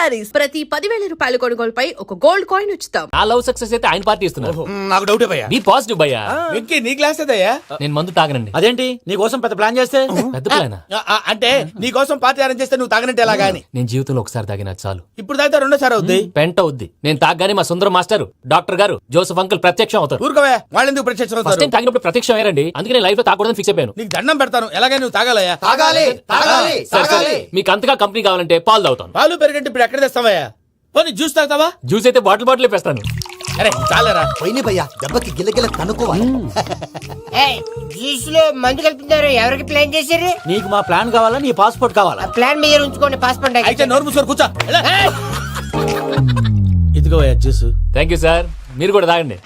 శారీస్ ప్రతి 10,000 రూపాయల కొనుగోలుపై ఒక గోల్డ్ కాయిన్ ఉచితం. నా లవ్ సక్సెస్ అయితే ఆయన పార్టీ ఇస్తున్నారు. నాకు డౌట్ భయ్యా. నీ పాజిటివ్ భయ్యా. వెంకీ నీ క్లాస్ ఏదయ్యా? నేను మందు తాగనండి. అదేంటి నీ కోసం పెద్ద ప్లాన్ చేస్తే? పెద్ద ప్లాన్ అంటే నీ కోసం పార్టీ అరేంజ్ చేస్తే నువ్వు తాగనంటే ఎలాగా అని. నేను జీవితంలో ఒకసారి తాగినా చాలు. ఇప్పుడు తాగితే రెండోసారి అవుద్ది. పెంట అవుద్ది. నేను తాగగానే మా సుందరం మాస్టర్, డాక్టర్ గారు, జోసెఫ్ అంకుల్ ప్రత్యక్షం అవుతారు. ఊరుకోవా, వాళ్ళెందుకు ప్రత్యక్షం ఫస్ట్ అవుతారు? టైం తాగినప్పుడు ప్రత్యక్షం అయ్యారండి. అందుకే నేను లైఫ్ లో తాగకూడదని ఫిక్స్ అయిపోయాను. నీకు దండం పెడతాను, ఎలాగే నువ్వు తాగాలయ్యా. తాగాలి తాగాలి సరే సరే, మీకు అంతగా కంపెనీ కావాలంటే పాలు తాగుతాను. పాలు పెరిగంటే ఇప్పుడు ఎక్కడ తెస్తావయ్యా? పోనీ జ్యూస్ తాగుతావా? జ్యూస్ అయితే బాటిల్ వేస్తాను. అరే చాలరా పోయిన భయ్యా, దెబ్బకి గిల్లగిల్ల కనుక్కోవాలి. జ్యూస్ లో మందు కలుపుతున్నారు. ఎవరికి ప్లాన్ చేశారు? నీకు మా ప్లాన్ కావాలా, నీ పాస్పోర్ట్ కావాలా? ప్లాన్ మీద ఉంచుకోండి, పాస్పోర్ట్ అయితే నోరు మూసుకొని కూర్చో. ఇదిగోయా జ్యూస్. Thank you sir. మీరు కూడా తాగండి.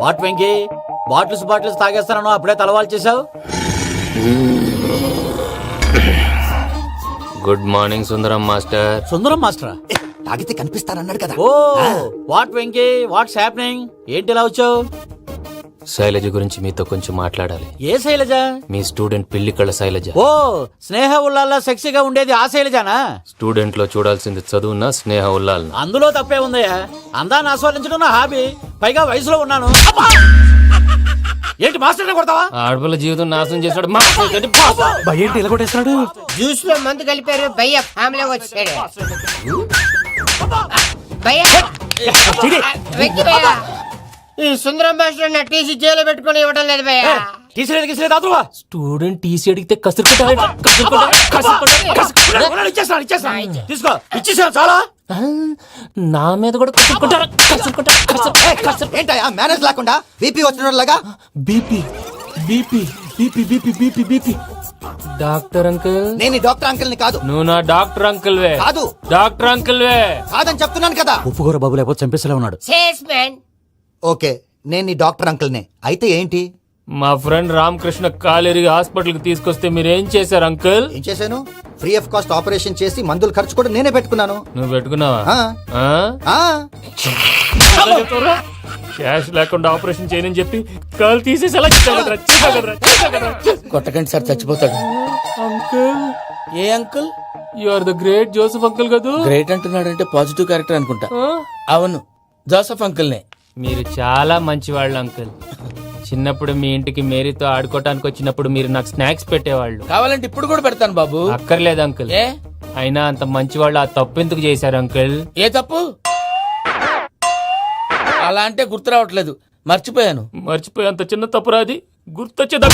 వాట్ వెంకీ, బాటిల్స్ తాగేస్తాను అప్పుడే తలవాలు చేసావు. Good morning Sundaram master. Sundaram మాస్టరా? తాగితే కనిపిస్తానన్నాడు కదా. Oh what Venky, what's happening? ఏంటి ఇలా వచ్చావు? శైలజ గురించి మీతో కొంచెం మాట్లాడాలి. ఏ శైలజ? మీ స్టూడెంట్ పిల్లి కళ్ళ శైలజ. ఓ స్నేహ ఉల్లాల్లో సెక్సీగా ఉండేది ఆ శైలజానా? స్టూడెంట్ లో చూడాల్సింది చదువున్న స్నేహ ఉల్లాల్. అందులో తప్పే ఉందయ్యా. అందాన్ని ఆస్వాదించడం నా హాబీ. పైగా వయసులో ఉన్నాను. ఏంటి మాస్టర్ కొడతావా? ఆడపిల్ల జీవితం నాశనం చేశాడు. ఏంటి ఇలా కొట్టేస్తున్నాడు? జ్యూస్ లో మందు కలిపారు. భయ్య ఫ్యామిలీ వచ్చాడు. భయ్య వెక్కి భయ్య, ఈ సుందరం మాస్టర్ నా టీసీ జైలు పెట్టుకుని ఇవ్వడం లేదు భయ్య. స్టూడెంట్ టీసీ అడిగితే తీసుకో, ఇచ్చేసాను చాలా. నా మీద కూడా ఏంటయ్యా మేనేజ్ లేకుండా బీపీ వచ్చినలాగా? BP BP BP BP BP BP. Doctor uncle, నేను డాక్టర్ అంకుల్ ని కాదు. నువ్వు నా డాక్టర్ అంకుల్ వే. కాదు డాక్టర్ అంకుల్ వే. కాదని చెప్తున్నాను కదా. ఉప్పుకూర బాబు లేకపోతే చంపేసేలా ఉన్నాడు. ఓకే, నేను నీ డాక్టర్ అంకుల్ నే. అయితే ఏంటి? మా ఫ్రెండ్ రామకృష్ణ కాలేరికి హాస్పిటల్ కి తీసుకొస్తే మీరేం చేశారు అంకుల్? ఏం చేశాను? ఫ్రీ ఆఫ్ కాస్ట్ ఆపరేషన్ చేసి మందులు ఖర్చు కూడా నేనే పెట్టుకున్నాను. నువ్వు పెట్టుకున్నావా? క్యాష్ లేకుండా ఆపరేషన్ చేయనని చెప్పి కాల్ తీసేసేలా కొట్టకండి సార్, చచ్చిపోతాడు. అంకుల్, ఏ uncle? You are the great Joseph uncle కదా. గ్రేట్ అంటున్నాడంటే పాజిటివ్ క్యారెక్టర్ అనుకుంటా. అవును, జోసెఫ్ అంకుల్ నే. మీరు చాలా మంచివాళ్ళు అంకుల్. చిన్నప్పుడు మీ ఇంటికి మేరీతో ఆడుకోవటానికి వచ్చినప్పుడు మీరు నాకు స్నాక్స్ పెట్టేవాళ్ళు. కావాలంటే ఇప్పుడు కూడా పెడతాను బాబు. అక్కర్లేదు అంకుల్. అయినా అంత మంచివాళ్ళు ఆ తప్పు ఎందుకు చేశారు అంకుల్? ఏ తప్పు? అలా అంటే గుర్తు రావట్లేదు, మర్చిపోయాను. మర్చిపోయేంత చిన్న తప్పురాది. గుర్తొచ్చేదా?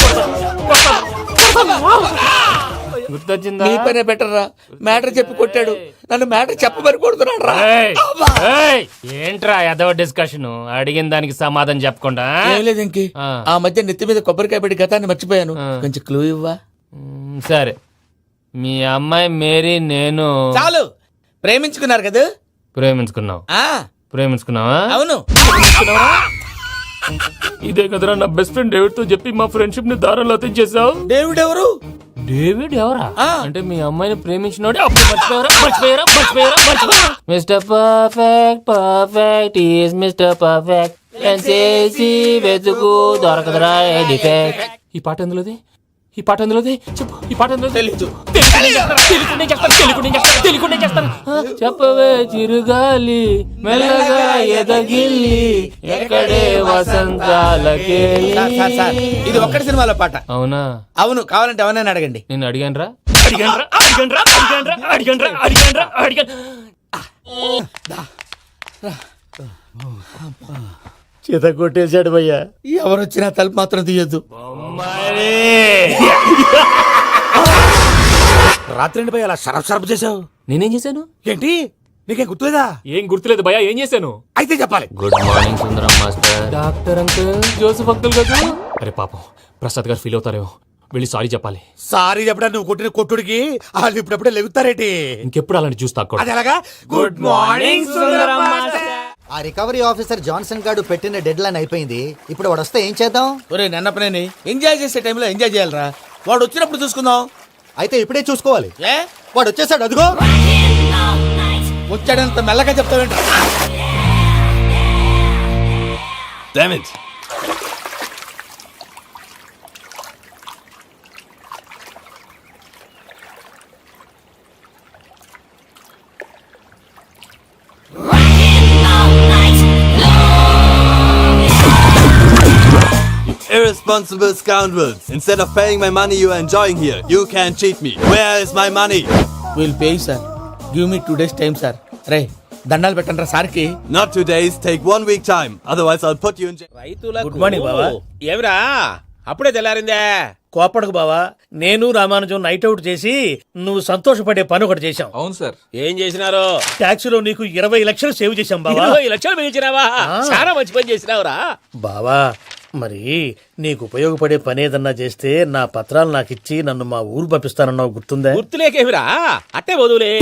గుర్తొచ్చిందా? నీ పనే బెటర్ రా. మ్యాటర్ చెప్పి కొట్టాడు, నన్ను మ్యాటర్ చెప్పమని కొడుతున్నాడు రా. ఏంట్రా ఎదవ డిస్కషన్? అడిగిన దానికి సమాధానం చెప్పకుండా. ఏం లేదు ఇంకి, ఆ మధ్య నెత్తి మీద కొబ్బరికాయ పెట్టి గతాన్ని మర్చిపోయాను. కొంచెం క్లూ ఇవ్వా? సరే, మీ అమ్మాయి మేరీ నేను చాలు. ప్రేమించుకున్నారు కదా? ప్రేమించుకున్నావు. ప్రేమించుకున్నావా? అవును. ఇదే కదరా నా బెస్ట్ ఫ్రెండ్ డేవిడ్ తో చెప్పి మా ఫ్రెండ్షిప్ ని దారంలో అతించేసావు. డేవిడ్ ఎవరు? డేవిడ్ ఎవరా? అంటే మీ అమ్మాయిని ప్రేమించినోడే. Mister perfect, perfect is mister perfect. వెతుకు దొరకదురా డిఫెక్ట్. ఈ పాట ఎందులోది? చెప్పు. ఈ పాట ఎందులో? తెలీదు. చెప్పవే చిరుగాలి మెల్లగా ఎదగిల్లి ఎక్కడే వసంతాలకే. ఇది ఒక్కటి సినిమాలో పాట. అవునా? అవును. కావాలంటే ఎవరైనా అడగండి. నేను అడిగాను. చేత కొట్టేశాడు భయ్యా. ఎవరొచ్చినా తలుపు మాత్రం తీయద్దు. రాత్రి భయ్య అలా షరఫ్ చేసావు. నేనేం చేశాను? ఏంటి నీకేం గుర్తులేదా? ఏం గుర్తులేదు భయ్యా. ఏం చేశాను? అయితే చెప్పాలి. Good morning Sundaram master. Doctor uncle, Joseph uncle కదా. అరే పాపం, ప్రసాద్ గారు ఫీల్ అవుతారేమో. వెళ్ళి సారీ చెప్పాలి. సారీ చెప్పడా? నువ్వు కొట్టిన కొట్టుడికి వాళ్ళు ఇప్పుడప్పుడే లెగుతారేటి. ఇంకెప్పుడు అలాంటి చూస్తా. అది ఎలాగా? Good morning Sundaram master. ఆ రికవరీ ఆఫీసర్ జాన్సన్ గారు పెట్టిన డెడ్ లైన్ అయిపోయింది. ఇప్పుడు వాడు వస్తే ఏం చేద్దాం? ఒరే నన్నపనేని, ఎంజాయ్ చేసే టైంలో ఎంజాయ్ చేయాలరా. వాడు వచ్చినప్పుడు చూసుకుందాం. అయితే ఇప్పుడే చూసుకోవాలి. ఏ వాడు వచ్చేసాడు, అదిగో. వచ్చాడంత మెల్లగా చెప్తావేంట. Damn it! Irresponsible scoundrels! Instead of paying my money you are enjoying here, you can't cheat me. Where is my money? Will pay sir. Give me 2 days time sir. రే దండాలు పెట్టండి సార్కి. Not 2 days, take 1 week time. Otherwise I'll put you in jail. Good morning బావా. ఏమిరా అప్పుడే తెల్లారిందే? కోపడకు బావా, నేను Ramanujam night out చేసి నువ్వు సంతోషపడే పని ఒకటి చేశాం. అవును సార్. ఏం చేసినారు? ట్యాక్సీలో నీకు 20 లక్షలు సేవ్ చేశాం బావా. 20 లక్షలు మిగిల్చినావా? చాలా మంచి పని చేసినావురా. బావా మరి నీకు ఉపయోగపడే పని ఏదన్నా చేస్తే నా పత్రాలు నాకు ఇచ్చి నన్ను మా ఊరు పంపిస్తానన్నావు, గుర్తుందా? గుర్తులేకేమిరా, అట్టే వదులే.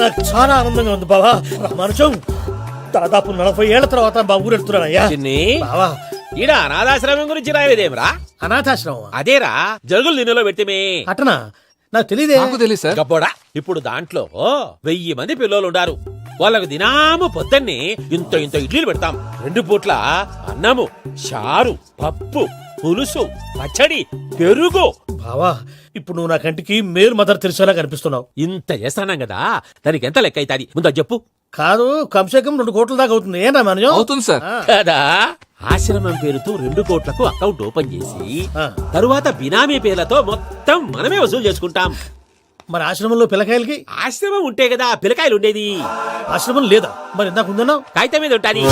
నాకు చాలా ఆనందంగా ఉంది బావా. రామానుజం దాదాపు 40 ఏళ్ల తర్వాత మా ఊరు వెళ్తున్నానయ్యా. చిన్ని బావా ఈడ అనాథాశ్రమం గురించి రాయలేదేమిరా? అనాథాశ్రమం అదేరా జరుగులు దీనిలో పెట్టిమే. అటనా? నాకు తెలియదే. తెలియదు సార్. గబ్బోడా, ఇప్పుడు దాంట్లో 1000 మంది పిల్లలు ఉండారు. వాళ్ళకు దినాము పొద్దున్నే ఇంత ఇంత ఇడ్లీలు పెడతాం. 2 పూట్ల అన్నము, చారు, పప్పు, పులుసు, పచ్చడి, పెరుగు. బావా ఇప్పుడు నువ్వు నా కంటికి మేరు మదర్ తెలిసేలా కనిపిస్తున్నావు. ఇంత చేస్తానం కదా, దానికి ఎంత లెక్క అవుతుంది ముందు అది చెప్పు. కాదు, కంసే కం 2 కోట్ల దాకా అవుతుంది. ఏం రామానుజం? అవుతుంది సార్. కదా, ఆశ్రమం పేరుతో 2 కోట్లకు అకౌంట్ ఓపెన్ చేసి ఆ. తరువాత బినామీ పేర్లతో మొత్తం మనమే వసూలు చేసుకుంటాం. మరి ఆశ్రమంలో పిల్లకాయలకి? ఆశ్రమం ఉంటే కదా పిల్లకాయలు ఉండేది. ఆశ్రమం లేదా? మరి ఇందాక ఉందన్నావు. కాగితం మీద ఉంటాది.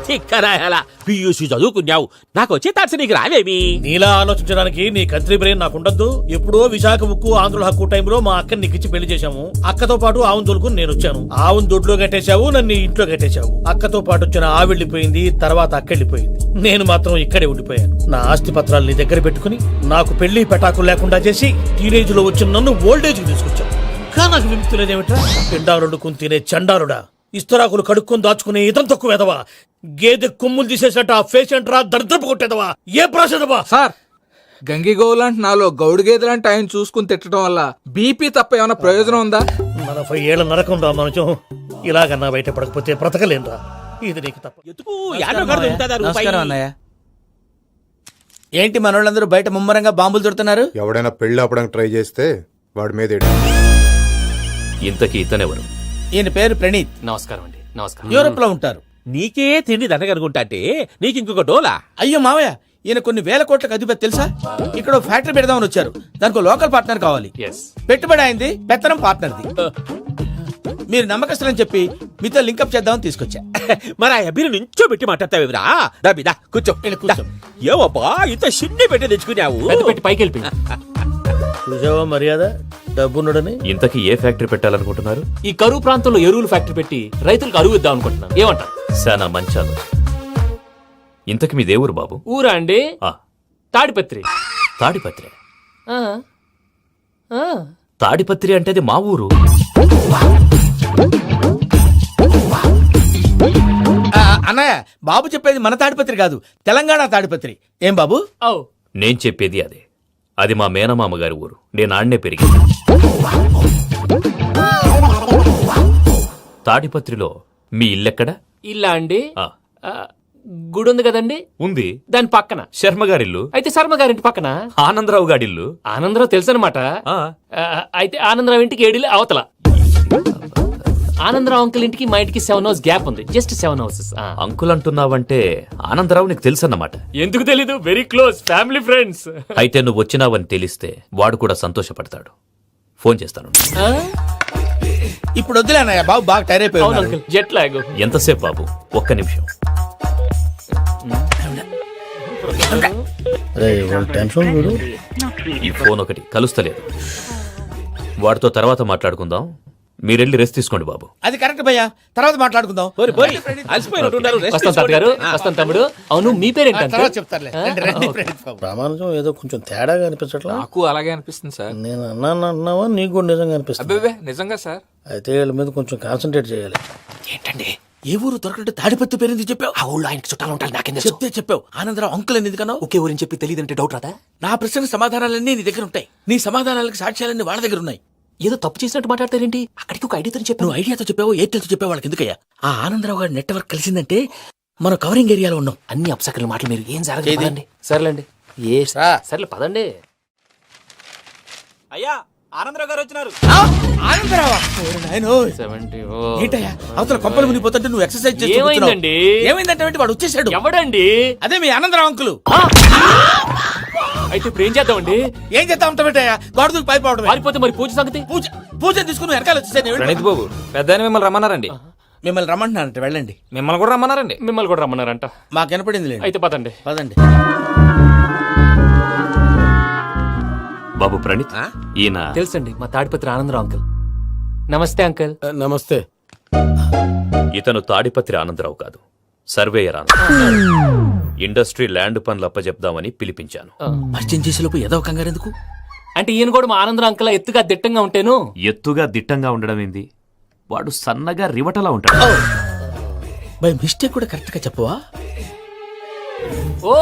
చిక్కరాయాల పియూసీ చదువుకున్నావు, నాకు వచ్చే తాట్స్ నీకు రావేమి? నీలా ఆలోచించడానికి నీ కంత్రి బ్రెయిన్ నాకు ఉండద్దు. ఎప్పుడో విశాఖ ముక్కు ఆంధ్రుల హక్కు టైంలో మా అక్కని నీకిచ్చి పెళ్లి చేశాము. అక్కతో పాటు ఆవును దొడుకుని నేను వచ్చాను. ఆవును దొడ్లో కట్టేశావు, నన్ను ఇంట్లో కట్టేశావు. అక్కతో పాటు వచ్చిన ఆవిళ్ళిపోయింది, తర్వాత అక్కెళ్ళిపోయింది. నేను మాత్రం ఇక్కడే ఉండిపోయాను. నా ఆస్తి పత్రాలు నీ దగ్గర పెట్టుకుని నాకు పెళ్లి పెటాకులు లేకుండా చేసి టీనేజ్ లో వచ్చిన నన్ను ఓల్డేజ్ కి తీసుకొచ్చావు. ఇంకా నాకు విముక్తి లేదేమిట్రా? పిండారుడుకుని తినే చండారుడా, ఇస్తరాకులు కడుక్కొని దాచుకునే ఇతం తక్కువ ఎదవా, గేదె కొమ్ములు తీసేసట ఆ పేషెంట్ రా దరిద్రపు కొట్టేదవా, ఏ ప్రాసెదవా? సార్ గంగిగోవులాంటి నాలో గౌడు గేదెలాంటి ఆయన చూసుకుని తిట్టడం వల్ల బీపీ తప్ప ఏమైనా ప్రయోజనం ఉందా? 40 ఏళ్ల నరకం రా మనచం. ఇలాగన్నా బయట పడకపోతే బ్రతకలేనురా. ఇది నీకు తప్ప. ఎందుకు యాడో కాడ దొరుకుతుందా రూపాయి? నమస్కారం అన్నయ్య. ఏంటి మనోళ్ళందరూ బయట ముమ్మరంగా బాంబులు దొరుకుతున్నారు? ఎవడైనా పెళ్లి ఆపడానికి ట్రై చేస్తే వాడి మీద ఇంతకీ ఇతనెవరు? ఈయన పేరు ప్రణీత్. నమస్కారం అండి. నమస్కారం. యూరోప్ లో ఉంటారు. నీకే తిండి దండగనుకుంటా అంటే నీకు ఇంకొక డోలా? అయ్యో మావయ్య, ఈయన కొన్ని వేల కోట్లకు అధిపతి తెలుసా? ఇక్కడ ఓ ఫ్యాక్టరీ పెడదామని వచ్చారు. దానికి లోకల్ పార్ట్నర్ కావాలి. ఎస్. పెట్టుబడి అయింది, పెత్తనం పార్ట్నర్ది. మీరు నమ్మకస్తులని చెప్పి మీతో లింకప్ చేద్దామని తీసుకొచ్చా. మరి ఆ అబ్బిని నుంచో పెట్టి మాట్లాడతావేమిరా? దా కూర్చో. కూర్చో. ఏవబ్బా ఇంత షిన్ని పెట్టి తెచ్చుకున్నావు? పెద్ద పెట్టి పైకి వెళ్ళిపోయి. చూసావా మర్యాద, డబ్బున్నడని. ఇంతకీ ఏ ఫ్యాక్టరీ పెట్టాలనుకుంటున్నారు? ఈ కరువు ప్రాంతంలో ఎరువులు ఫ్యాక్టరీ పెట్టి రైతులకు అరువు ఇద్దాం అనుకుంటున్నాను. ఏమంటారు? శానా మంచి ఆలోచన. ఇంతకి మీ దేవురు బాబు? ఊరా అండి, తాడిపత్రి. తాడిపత్రి? తాడిపత్రి అంటే అది మా ఊరు. అన్నయ్య, బాబు చెప్పేది మన తాడిపత్రి కాదు, తెలంగాణ తాడిపత్రి. ఏం బాబు? నేను చెప్పేది అదే. అది మా మేనమామ గారి ఊరు. నేను ఆడనే పెరిగింది. తాడిపత్రిలో మీ ఇల్లెక్కడ? ఇల్లా అండి, గుడి ఉంది కదండి. ఉంది. దాని పక్కన శర్మ గారిల్లు. అయితే శర్మ గారింటి పక్కన ఆనందరావు గారిల్లు. ఆనందరావు తెలుసు అనమాట. అయితే ఆనందరావు ఇంటికి 7 అవతల. ఆనందరావు అంకుల్ ఇంటికి మా ఇంటికి 7 houses గ్యాప్ ఉంది. Just 7 houses. అంకుల్ అంటున్నావంటే ఆనందరావు నీకు తెలుసు అన్నమాట. ఎందుకు తెలీదు? Very close family friends. అయితే నువ్వు వచ్చినావని తెలిస్తే వాడు కూడా సంతోషపడతాడు. ఫోన్ చేస్తాను. ఇప్పుడు వద్దులే అన్నయ్య, బాబు బాగా టైర్ అయిపోయాడు. Jet lag. ఎంతసేపు బాబు? ఒక్క నిమిషం. ఈ ఫోన్ ఒకటి కలుస్తలేదు. వాడితో తర్వాత మాట్లాడుకుందాం. మీరెళ్ళి రెస్ట్ తీసుకోండి బాబు. అది కరెక్ట్ భయ్యా, తర్వాత మాట్లాడుకుందాం. వస్తాను తమ్ముడు. అవును, మీ పేరేంటంటే? చెప్తారులే. రామానుజం ఏదో కొంచెం తేడాగా అనిపించట్లా? నాకు అలాగే అనిపిస్తుంది సార్. నేను అన్నావా నీకు కూడా నిజంగా అనిపిస్తుంది? అబ్బే నిజంగా సార్. అయితే వీళ్ళ మీద కొంచెం కాన్సన్ట్రేట్ చేయాలి. ఏంటండి ఏ ఊరు దొరకట్టు తాడిపత్రి పేరు ఎందుకు చెప్పావు? ఆ ఊళ్ళో ఆయనకి చుట్టాలు ఉంటారు. నాకేం చెప్తే చెప్పావు. ఆనందరావు అంకుల్ అని ఎందుకన్నావు? ఒకే ఊరిని చెప్పి తెలియదంటే డౌట్ రాదా? నా ప్రశ్నకు సమాధానాలన్నీ నీ దగ్గర ఉంటాయి. నీ సమాధానాలకు సాక్ష్యాలన్నీ వాళ్ళ దగ్గర ఉన్నాయి. ఏదో తప్పు చేసినట్టు మాట్లాడతారేంటి? అక్కడికి ఒక ఐడియాతో చెప్పాను. నువ్వు ఐడియాతో చెప్పావు, ఎయిర్టెల్తో చెప్పావు, వాళ్ళకి ఎందుకయ్యా? ఆ ఆనందరావు గారి నెట్వర్క్ కలిసిందంటే మనం కవరింగ్ ఏరియాలో ఉన్నాం. అన్ని అప్సకల మాటలు మీరు ఏం జరగదండి. సర్లేండి, సర్లే పదండి. అయ్యా ఆనందరావు గారు వచ్చినారు. ఆనందరావా? ఏంటయ్యా అవతల కొంపలు మునిగిపోతుంటే నువ్వు ఎక్సర్సైజ్ చేస్తూ కూర్చున్నావు. ఏమైందండి? ఏమైందంటే వాడు వచ్చేసాడు. ఎవడండి? అదే మీ ఆనందరావు అంకులు. అయితే ఇప్పుడు ఏం చేద్దామండి? ఏం చేస్తా ఉంటా పెట్టాయా? గొడవకు పైపోవడం. పారిపోతే మరి పూజ సంగతి? పూజ తీసుకుని వెనకాల వచ్చేసాను. ప్రణీత్ బాబు, పెద్ద మిమ్మల్ని రమ్మన్నారండి. మిమ్మల్ని రమ్మంటున్నారంట, వెళ్ళండి. మిమ్మల్ని కూడా రమ్మన్నారండి. మిమ్మల్ని కూడా రమ్మన్నారంట. మాకు వినపడింది. అయితే పదండి. పదండి. బాబు ప్రణీత్, ఈయన తెలుసండి, మా తాడిపత్రి ఆనందరావు అంకుల్. నమస్తే అంకుల్. నమస్తే. ఇతను తాడిపత్రి ఆనందరావు కాదు, సర్వేయర్ ఆనందరావు. ఇండస్ట్రీ ల్యాండ్ పనులు అప్పచెప్దామని పిలిపించాను. పరిచయం చేసేలోపు ఏదో కంగారు ఎందుకు? అంటే ఈయన కూడా మా ఆనందరావు అంకుల్ ఎత్తుగా దిట్టంగా ఉంటాను. ఎత్తుగా దిట్టంగా ఉండడం ఏంది? వాడు సన్నగా రివటలా ఉంటాడు. బై మిస్టేక్ కూడా కరెక్ట్ గా చెప్పవా? ఓ,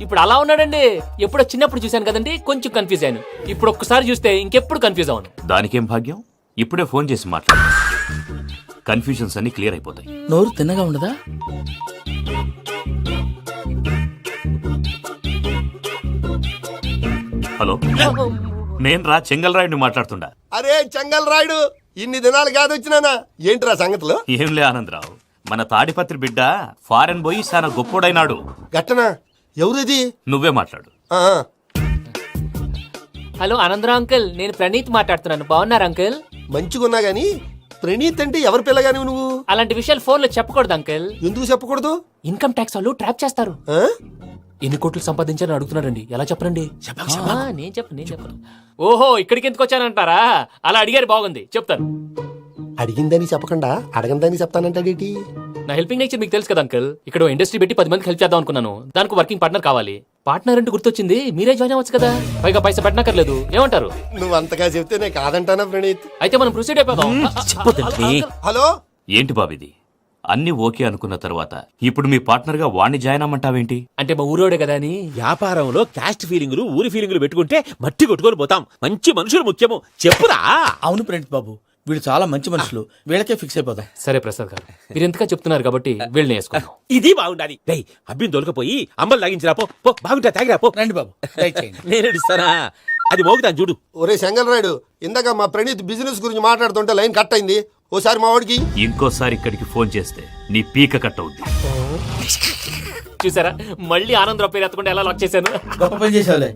ఇప్పుడు అలా ఉన్నాడండి. ఎప్పుడో చిన్నప్పుడు చూశాను కదండి, కొంచెం కన్ఫ్యూజ్ అయ్యాను. ఇప్పుడు ఒక్కసారి చూస్తే ఇంకెప్పుడు కన్ఫ్యూజ్ అవ్వను. దానికేం భాగ్యం, ఇప్పుడే ఫోన్ చేసి మాట్లాడు. కన్ఫ్యూజన్స్ అన్ని క్లియర్ అయిపోతాయి. నోరు తిన్నగా ఉండదా? హలో, నేను రా చెంగల్రాయుడిని మాట్లాడుతుండా. అరే చెంగల్ రాయుడు, ఇన్ని దినాలు కాదు వచ్చినానా? ఏంట్రా సంగతులు? ఏంలే ఆనందరావు, మన తాడిపత్రి బిడ్డ ఫారెన్ పోయి చాలా గొప్పోడైనాడు. గట్టనా? ఎవరిది? నువ్వే మాట్లాడు. హలో ఆనందరావు అంకుల్, నేను ప్రణీత్ మాట్లాడుతున్నాను. బాగున్నారు అంకుల్? మంచిగున్నా గాని ప్రణీత్ అంటే ఎవరి పిల్లగాని నువ్వు? అలాంటి విషయాలు ఫోన్ లో చెప్పకూడదు అంకుల్. ఎందుకు చెప్పకూడదు? ఇన్కమ్ ట్యాక్స్ వాళ్ళు ట్రాప్ చేస్తారు. ఎన్ని కోట్లు సంపాదించాలని అడుగుతున్నారండి. ఎలా చెప్పరండి? నేను చెప్పను. ఓహో, ఇక్కడికి ఎందుకు వచ్చానంటారా? అలా అడిగారు, బాగుంది, చెప్తాను. అడిగిందని చెప్పకుండా అడగందని చెప్తానంటాడేటి? నా హెల్పింగ్ నేచర్ మీకు తెలుసు కదా అంకుల్. ఇక్కడ ఇండస్ట్రీ పెట్టి 10 మందికి హెల్ప్ చేద్దాం అనుకున్నాను. దానికి వర్కింగ్ పార్ట్నర్ కావాలి. పార్ట్నర్ అంటే గుర్తొచ్చింది, మీరే జాయిన్ అవ్వచ్చు కదా. పైగా పైసా పెట్టనక్కర్లేదు. ఏమంటారు? నువ్వు అంతగా చెప్తేనే కాదంటానా ప్రణీత్? అయితే మనం ప్రొసీడ్ అయిపోదాం. హలో, ఏంటి బాబిది? అన్ని ఓకే అనుకున్న తర్వాత ఇప్పుడు మీ పార్ట్నర్ గా వాణ్ణి జాయిన్ అమ్మంటావేంటి? అంటే మా ఊరోడే కదా అని. వ్యాపారంలో క్యాస్ట్ ఫీలింగులు, ఊరి ఫీలింగులు పెట్టుకుంటే మట్టి కొట్టుకొని పోతాం. మంచి మనుషులు ముఖ్యము. చెప్పురా. అవును ప్రణీత్ బాబు, వీళ్ళు చాలా మంచి మనుషులు. వీళ్ళకే ఫిక్స్ అయిపోదాం. సరే ప్రసాద్ గారు, మీరు ఎంతగా చెప్తున్నారు కాబట్టి వీళ్ళని వేసుకుందాం. ఇది బాగుండాలి. డై అబ్బిని దొలకపోయి అమ్మలు లాగించిరా. పో బాగుంటా, తాగిరా పో. రండి బాబు, దయచేయండి. నేను ఇస్తానా? అది మోగుతాను చూడు. ఒరే చెంగల్ రాయుడు, ఇందాక మా ప్రణీత్ బిజినెస్ గురించి మాట్లాడుతుంటే లైన్ కట్ అయింది. ఓసారి మా వాడికి ఇంకోసారి ఇక్కడికి ఫోన్ చేస్తే నీ పీక కట్ అవుద్ది. చూసారా, మళ్ళీ ఆనందరావు పేరు ఎత్తకుండా ఎలా లాక్ చేశాను. గొప్ప పని చేసేవాళ్ళే.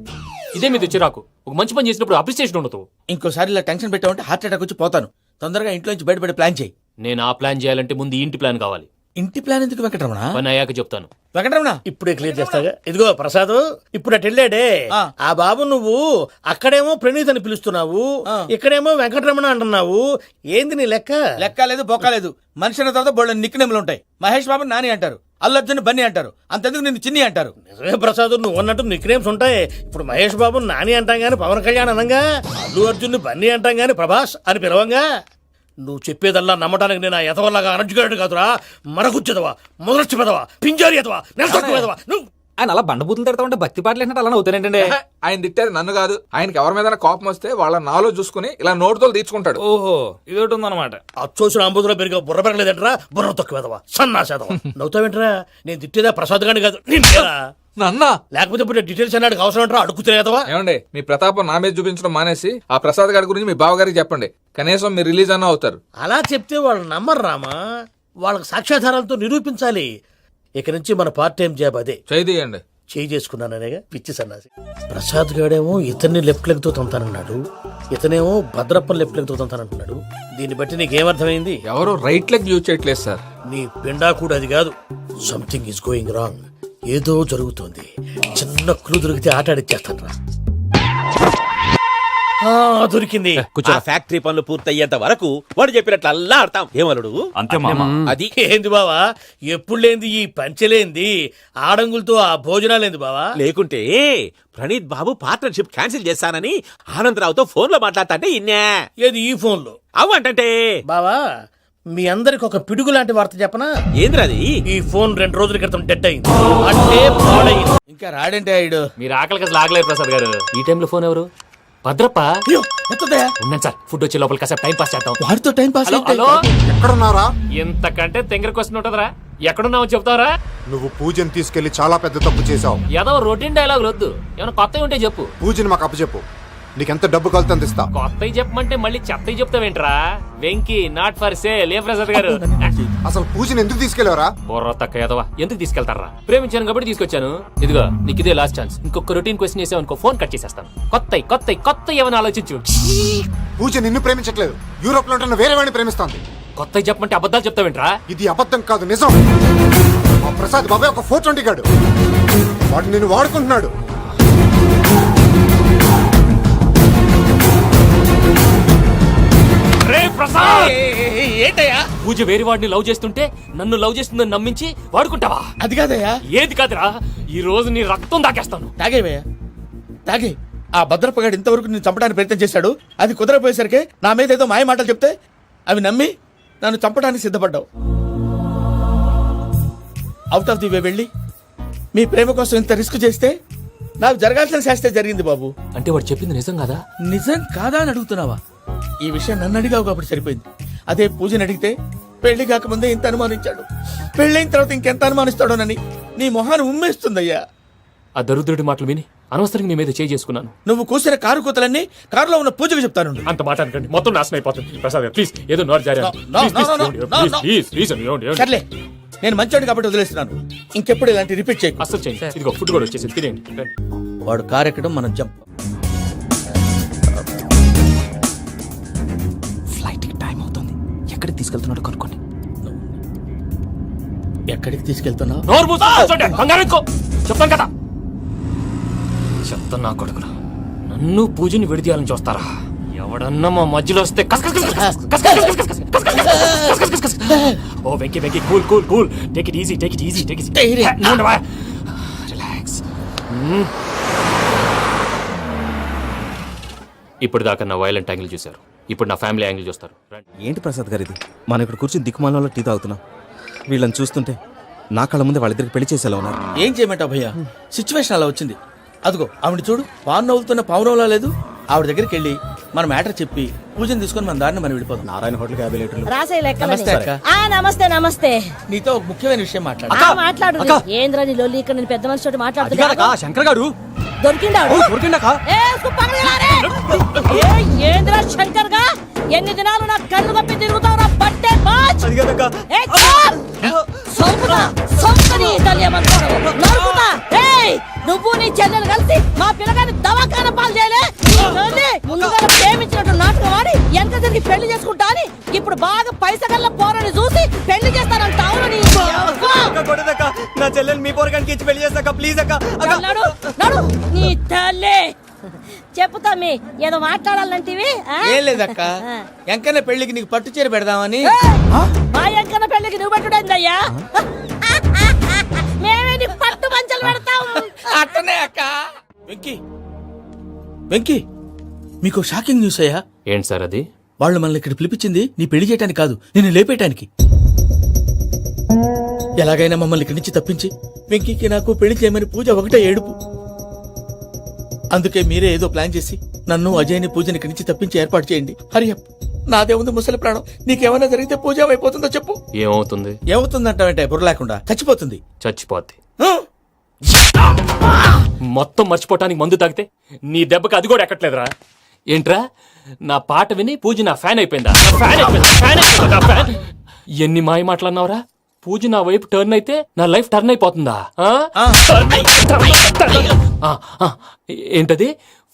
ఇదే మీ చిరాకు. ఒక మంచి పని చేసినప్పుడు అప్రిసియేషన్ ఉండదు. ఇంకోసారి ఇలా టెన్షన్ పెట్టామంటే హార్ట్ అటాక్ వచ్చి పోతాను. తొందరగా ఇంట్లో నుంచి బయటపడే ప్లాన్ చేయి. నేను ఆ ప్లాన్ చేయాలంటే ముందు ఈ ఇంటి ప్లాన్ కావాలి. ఇంటి ప్లాన్ ఎందుకు వెంకటరమణ? పని అయ్యాక చెప్తాను. వెంకటరమణ ఇప్పుడే క్లియర్ చేస్తాగా. ఇదిగో ప్రసాద్, ఇప్పుడు అటు వెళ్ళాడే ఆ బాబు, నువ్వు అక్కడేమో ప్రణీత్ అని పిలుస్తున్నావు, ఇక్కడేమో వెంకటరమణ అంటున్నావు. ఏంది నీ లెక్క? లెక్క లేదు, బొక్క లేదు. మనిషి అన్న తర్వాత బోళ్ళ నిక్నెములు ఉంటాయి. మహేష్ బాబు నాని అంటారు, అల్లు అర్జున్ బన్నీ అంటారు, అంతెందుకు నిన్ను చిన్ని అంటారు. నిజమే ప్రసాద్, నువ్వు అన్నట్టు నిక్నేమ్స్ ఉంటాయి. ఇప్పుడు మహేష్ బాబు నాని అంటాం గాని పవన్ కళ్యాణ్ అనంగా, అల్లు అర్జున్ బన్నీ అంటాం గాని ప్రభాస్ అని పిలవంగా. నువ్వు చెప్పేదల్లా నమ్మటానికి నేను ఎతవల్లాగా అనర్జుగాడు కాదురా. మరగుచ్చదవా, మొదలచ్చి పెదవా, పింజారి ఎదవా, నెలసొక్కుదవా. నువ్వు ఆయన అలా బండబూతులు తిడతా ఉంటే భక్తి పాటలు ఏంటంటే అలా అవుతానంటే. ఆయన తిట్టేది నన్ను కాదు, ఆయనకి ఎవరి మీద కోపం వస్తే వాళ్ళ నాలో చూసుకుని ఇలా నోటుతో తీర్చుకుంటాడు. ఓహో, ఇది ఒకటి ఉందన్నమాట. అచ్చోసిన అంబుదులో పెరిగే బుర్ర పెరగలేదంటరా, బుర్ర తొక్కువేదవా, సన్నాసేదవా. నవ్వుతావేంట్రా? నేను తిట్టేదా ప్రసాద్ గాని కాదు, నిన్నేరా. నన్న లేకపోతే ఇప్పుడు డీటెయిల్స్ అన్నాడు అవసరం అంటారా? అడుగుతులేదవా. ఏమండి, మీ ప్రతాపం నా మీద చూపించడం మానేసి ఆ ప్రసాద్ గారి గురించి మీ బావగారికి చెప్పండి. కనీసం మీరు రిలీజ్ అన్న అవుతారు. అలా చెప్తే వాళ్ళు నమ్మరు రామా. వాళ్ళకి సాక్ష్యాధారాలతో నిరూపించాలి. ఇక నుంచి మన పార్ట్ టైం జాబ్ అదే. చేయండి. చేయి చేసుకున్నాననేగా పిచ్చి సన్నాసి. ప్రసాద్ గాడేమో ఇతన్ని లెఫ్ట్ లెగ్ తో తొంతానన్నాడు, ఇతనేమో భద్రప్పని లెఫ్ట్ లెగ్ తో తొంతానంటున్నాడు. దీన్ని బట్టి నీకేమర్థమైంది? ఎవరు రైట్ లెగ్ యూజ్ చేయట్లేదు సార్. నీ పిండా కూడా అది కాదు. Something is going wrong. ఏదో జరుగుతోంది. చిన్న క్లూ దొరికితే ఆట ఆడిచ్చేస్తాను రా. దొరికింది. ఆ ఫ్యాక్టరీ పనులు పూర్తయ్యేంత వరకు వాడు చెప్పినట్లు అల్లా ఆడతాం. ఏమలుడు? అంతే మామ. అది ఏంది బావా, ఎప్పుడు లేంది ఈ పంచలేంది, ఆడంగులతో ఆ భోజనాలేంది బావా? లేకుంటే ప్రణీత్ బాబు పార్ట్నర్షిప్ క్యాన్సిల్ చేస్తానని ఆనందరావుతో ఫోన్ లో మాట్లాడతాంటే ఇన్నే. ఏది ఈ ఫోన్ లో? అవ్వంటే బావా, మీ అందరికి ఒక పిడుగు లాంటి వార్త చెప్పనా? ఏంద్రది? ఈ ఫోన్ 2 రోజుల క్రితం డెడ్ అయింది. అంటే పాడైంది. ఇంకా రాడంటే ఆయుడు. మీరు ఆకలికి అసలు ఆగలేదు ప్రసాద్ గారు. ఈ టైంలో ఫోన్ ఎవరు? భద్రప్ప అయ్యో ఎత్తదయ్యా ఉన్నాను సార్, ఫుడ్ వచ్చే లోపల కాసేపు టైం పాస్ చేద్దాం. వాడితో టైం పాస్ హలో హలో, ఎక్కడున్నారా? ఇంతకంటే తెంగర క్వశ్చన్ ఉంటుందిరా? ఎక్కడున్నావు చెప్తావరా? నువ్వు పూజని తీసుకెళ్లి చాలా పెద్ద తప్పు చేశావు. ఏదో రొటీన్ డైలాగ్ వద్దు, ఏమైనా కొత్తవి ఉంటే చెప్పు. పూజని మాకు అప్పచెప్పు. నీకెంత డబ్బు కలితే అంత ఇస్తా. కొత్తవి చెప్పమంటే మళ్ళీ చెత్తవి చెప్తావేంట్రా? Venky not for sale. ఏ ప్రసాద్ గారు అసలు పూజని ఎందుకు తీసుకెళ్లేవరా? బుర్ర తక్క ఏదవా, ఎందుకు తీసుకెళ్తారా? ప్రేమించాను కాబట్టి తీసుకొచ్చాను. ఇదిగో నీకు ఇదే లాస్ట్ ఛాన్స్. ఇంకొక రొటీన్ క్వశ్చన్ చేసావు అనుకో, ఫోన్ కట్ చేసేస్తాను. కొత్త ఏమైనా ఆలోచించు. పూజ నిన్ను ప్రేమించట్లేదు, యూరోప్ లో ఉంటున్న వేరే వాడిని ప్రేమిస్తోంది. కొత్తవి చెప్పమంటే అబద్ధాలు చెప్తావేంట్రా? ఇది అబద్ధం కాదు, నిజం. మా ప్రసాద్ బాబాయ్ ఒక 420 గాడు, వాడు నిన్ను వాడుకుంటున్నాడు. రే ప్రసాద్, ఏంటయ్యా? పూజ వేరే వాడిని లవ్ చేస్తుంటే నన్ను లవ్ చేస్తుందని నమ్మించి వాడుకుంటావా? అది కాదయ్యా. ఏది కాదురా, ఈ రోజు నీ రక్తం దాకేస్తాను. తాగేవయ్యా తాగే. ఆ భద్రప్పగాడు ఇంతవరకు నేను చంపడానికి ప్రయత్నం చేశాడు. అది కుదరపోయేసరికి నా మీద ఏదో మాయ మాటలు చెప్తే అవి నమ్మి నన్ను చంపడానికి సిద్ధపడ్డావు. అవుట్ ఆఫ్ ది వే వెళ్ళి మీ ప్రేమ కోసం ఇంత రిస్క్ చేస్తే నాకు జరగాల్సిన శాస్త్రే జరిగింది బాబు. అంటే వాడు చెప్పింది నిజం కదా? నిజం కాదా అని అడుగుతున్నావా? ఈ విషయం నన్ను అడిగావు కాబట్టి సరిపోయింది. అదే పూజని అడిగితే పెళ్లి కాకముందే ఇంత అనుమానించాడు, పెళ్ళైన తర్వాత ఇంకెంత అనుమానిస్తాడోనని నీ మొహాన్ని ఉమ్మేస్తుందయ్యా. ఆ దరిద్రుడి మాటలు విని అనవసరంగా నీ మీద చేయి చేసుకున్నాను. నువ్వు కూసిన కారు కూతలన్నీ కారులో ఉన్న పూజకు చెప్తాను. అంత మాట అనకండి, మొత్తం నాశనం అయిపోతుంది. ప్రసాద్ గారు ప్లీజ్, ఏదో నోరు జారీ. సర్లే, నేను మంచోడు కాబట్టి వదిలేస్తున్నాను. ఇంకెప్పుడు ఇలాంటి రిపీట్ చేయకు. అసలు చేయండి. ఇదిగో ఫుడ్ కూడా వచ్చేసి తినేయండి. రండి. వాడు కారు ఎక్కడం మనం జంప్. ఫ్లైట్ కి టైం అవుతుంది, ఎక్కడికి తీసుకెళ్తున్నాడు కనుక్కోండి. ఎక్కడికి తీసుకెళ్తున్నావు? నోరు మూసుకొని కూర్చోండి, కంగారు ఎక్కువ. చెప్తాను కదా, చెప్తాను. నా కొడుకులు నన్ను పూజని విడిదీయాలని చూస్తారా? ఎవడన్నా మా మధ్యలో వస్తే ఓ Venky Venky, cool cool cool, take it easy, take it easy, take it easy, relax. ఇప్పుడు దాకా నా వైలెంట్ యాంగిల్ చూశారు, ఇప్పుడు నా ఫ్యామిలీ యాంగిల్ చూస్తారు. ఏంటి ప్రసాద్ గారు ఇది? మనం ఇక్కడ కూర్చొని దిక్కుమాలలో టీ తాగుతున్నాం. వీళ్ళని చూస్తుంటే నా కళ్ళ ముందే వాళ్ళిద్దరికి పెళ్లి చేసేలా ఉన్నారు. ఏం చేయమంటావు భయ్యా, సిచ్యువేషన్ అలా వచ్చింది. అదిగో ఆవిడ చూడు, పావు నవ్వుతున్న పావునవ్వులా లేదు. ఆవిడ దగ్గరికి వెళ్ళి మన మ్యాటర్ చెప్పి పూజను తీసుకొని మన దారిని మనం వెళ్ళిపోతాం. నారాయణ హోటల్ 50 లీటర్లు. నమస్తే అక్క. నమస్తే నమస్తే. నీతో ఒక ముఖ్యమైన విషయం మాట్లాడు. మాట్లాడు. ఏంద్రని లొల్లి ఇక్కడ నేను పెద్ద మనిషి మాట్లాడుతున్నా. శంకర్ గారు దొరికిందాడు. ఏంద్ర శంకర్ గా ఎన్ని దినాలు నా కళ్ళు కప్పి తిరుగుతావు బట్టే బాచ్. నువ్వు నీ చెల్లెలు కలిసి మా పిల్లగాని దవాఖాన పాలు చేయలే. ముందుగా ప్రేమించినట్టు నాటకం ఆడి ఎంత తిరిగి పెళ్లి చేసుకుంటా అని ఇప్పుడు బాగా పైసగల్ల పోరని చూసి పెళ్లి చేస్తానంట. అవును, నా చెల్లెలు మీ పోరగానికి ఇచ్చి పెళ్లి చేస్తాక ప్లీజ్ అక్క. నడు నీ తల్లి. చెప్పుతా మీ ఏదో మాట్లాడాలంటివి. ఏం లేదక్క, ఎంకన్న పెళ్లికి నీకు పట్టు చీర పెడదామని. మా ఎంకన్న పెళ్లికి నువ్వు పెట్టుడైందయ్యా? మేమే నీకు పట్టు పంచలు పెడతాం. అట్టనే అక్క. వెంకీ వెంకీ, మీకు షాకింగ్ న్యూస్ అయ్యా. ఏంటి సార్ అది? వాళ్ళు మనల్ని ఇక్కడ పిలిపించింది నీ పెళ్లి చేయడానికి కాదు, నిన్ను లేపేయటానికి. ఎలాగైనా మమ్మల్ని ఇక్కడి నుంచి తప్పించి వెంకీకి నాకు పెళ్లి చేయమని పూజ ఒకటే ఏడుపు. అందుకే మీరే ఏదో ప్లాన్ చేసి నన్ను అజయ్ని పూజని ఇక్కడి నుంచి తప్పించి ఏర్పాటు చేయండి. హరియప్, నాదే ఉంది ముసలి ప్రాణం. నీకేమైనా జరిగితే పూజ అయిపోతుందో చెప్పు. ఏమవుతుంది? ఏమవుతుందంటావంటే బుర్ర లేకుండా చచ్చిపోతుంది. చచ్చిపోద్ది. మొత్తం మర్చిపోవటానికి మందు తాగితే నీ దెబ్బకి అది కూడా ఎక్కట్లేదురా. ఏంట్రా, నా పాట విని పూజ నా ఫ్యాన్ అయిపోయిందా? ఎన్ని మాయ మాట్లాడినావురా? పూజ నా వైపు టర్న్ అయితే నా లైఫ్ టర్న్ అయిపోతుందా? ఏంటది?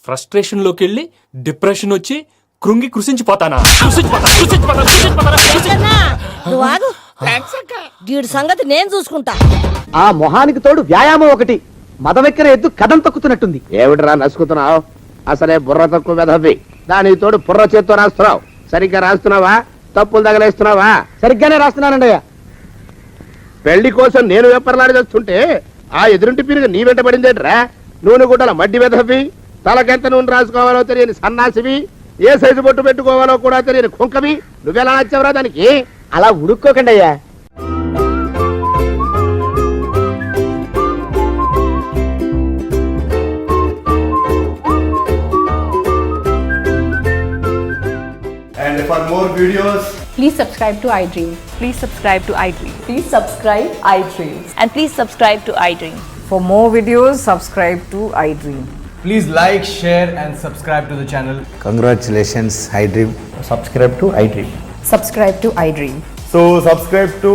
ఫ్రస్ట్రేషన్ లోకి వెళ్ళి డిప్రెషన్ వచ్చి కృంగి కృషించిపోతానా? నువ్వు ఆగు. వీడి సంగతి నేను చూసుకుంటా. ఆ మొహానికి తోడు వ్యాయామం ఒకటి, మదవెక్కిన ఎద్దు కథం తొక్కుతున్నట్టుంది. ఏమిటిరా నసుకుతున్నావు? అసలే బుర్ర తక్కువ వెధవి, దానికి తోడు బుర్ర చేత్తో రాస్తున్నావు. సరిగ్గా రాస్తున్నావా? తప్పులు తగలేస్తున్నావా? సరిగ్గానే రాస్తున్నానండి అయ్యా. పెళ్లి కోసం నేను వెప్పర్లాడి వస్తుంటే ఆ ఎదురింటి పీరుగా నీ వెంట పడిందేట్రా? నూనె గుడ్డల మడ్డి వెధవి, తలకెంత నూనె రాసుకోవాలో తెలియని సన్నాసివి, ఏ సైజు బొట్టు పెట్టుకోవాలో కూడా తెలియని కుంకవి, నువ్వెలా నచ్చావురా దానికి? అలా ఉడుక్కోకండి అయ్యా. more videos, Please subscribe to iDream. Please subscribe to iDream. Please subscribe iDream. And please subscribe to iDream. For more videos, subscribe to iDream. please like, share, and subscribe to the channel. Congratulations I dream. Subscribe to iDream. Subscribe to iDream. So subscribe to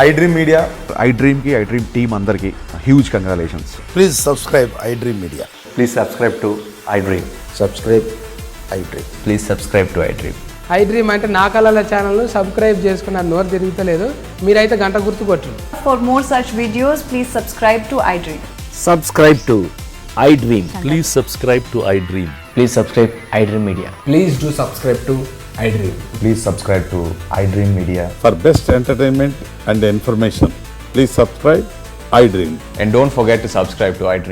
iDream Media. iDream ki iDream team andarki huge congratulations. Please subscribe I dream media. Please subscribe to iDream. Subscribe I dream. Please subscribe to iDream. I dream అంటే నా కళల channel subscribe చేసుకున్న నోరు తిరుగుతలేదు, మీరైతే గంట గుర్తు కొట్టు. For more such videos, please subscribe to iDream. Subscribe to iDream. Please subscribe to iDream. Please subscribe iDream Media. Please do subscribe to iDream. Please subscribe to iDream Media. For best entertainment and information, please subscribe iDream. And don't forget to subscribe to iDream.